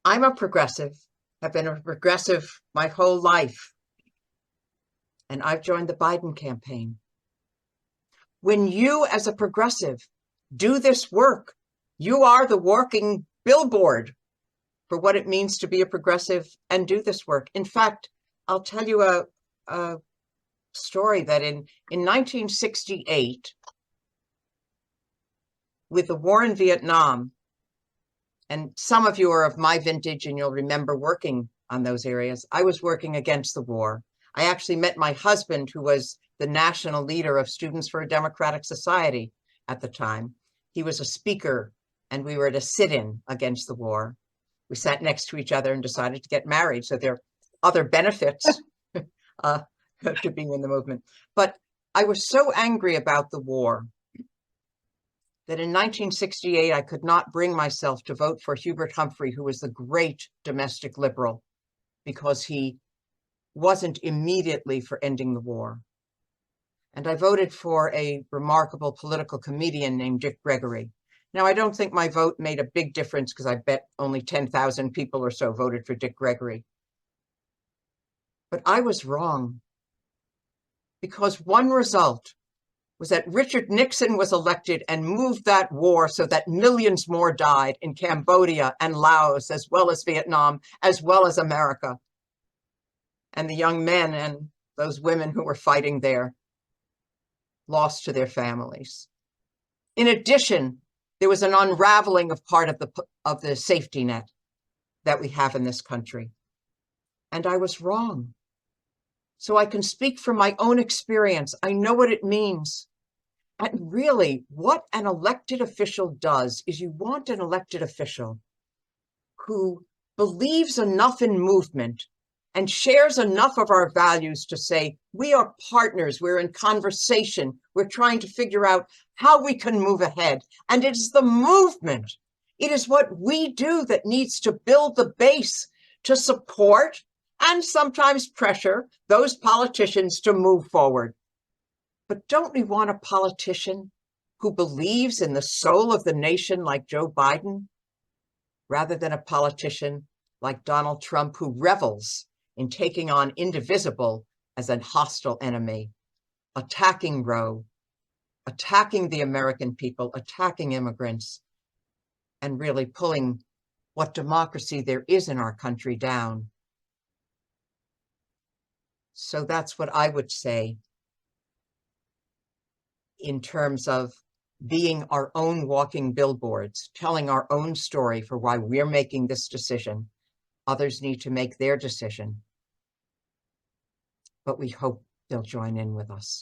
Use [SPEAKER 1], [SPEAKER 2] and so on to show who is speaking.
[SPEAKER 1] I'm a progressive. I've been a progressive my whole life, and I've joined the Biden campaign. When you, as a progressive, do this work, you are the working billboard for what it means to be a progressive and do this work. In fact, I'll tell you a story that in 1968, with the war in Vietnam, and some of you are of my vintage and you'll remember working on those areas, I was working against the war. I actually met my husband, who was the national leader of Students for a Democratic Society at the time. He was a speaker, and we were at a sit-in against the war. We sat next to each other and decided to get married. So there are other benefits to being in the movement. But I was so angry about the war that in 1968, I could not bring myself to vote for Hubert Humphrey, who was the great domestic liberal, because he wasn't immediately for ending the war. And I voted for a remarkable political comedian named Dick Gregory. Now, I don't think my vote made a big difference, because I bet only 10,000 people or so voted for Dick Gregory. But I was wrong, because one result was that Richard Nixon was elected and moved that war so that millions more died in Cambodia and Laos, as well as Vietnam, as well as America. And the young men and those women who were fighting there lost to their families. In addition, there was an unraveling of part of the safety net that we have in this country. And I was wrong. So I can speak from my own experience. I know what it means. And really, what an elected official does is you want an elected official who believes enough in movement and shares enough of our values to say, we are partners, we're in conversation, we're trying to figure out how we can move ahead. And it is the movement, it is what we do that needs to build the base to support and sometimes pressure those politicians to move forward. But don't we want a politician who believes in the soul of the nation like Joe Biden, rather than a politician like Donald Trump, who revels in taking on indivisible as a hostile enemy, attacking Roe, attacking the American people, attacking immigrants, and really pulling what democracy there is in our country down. So that's what I would say in terms of being our own walking billboards, telling our own story for why we're making this decision. Others need to make their decision, but we hope they'll join in with us.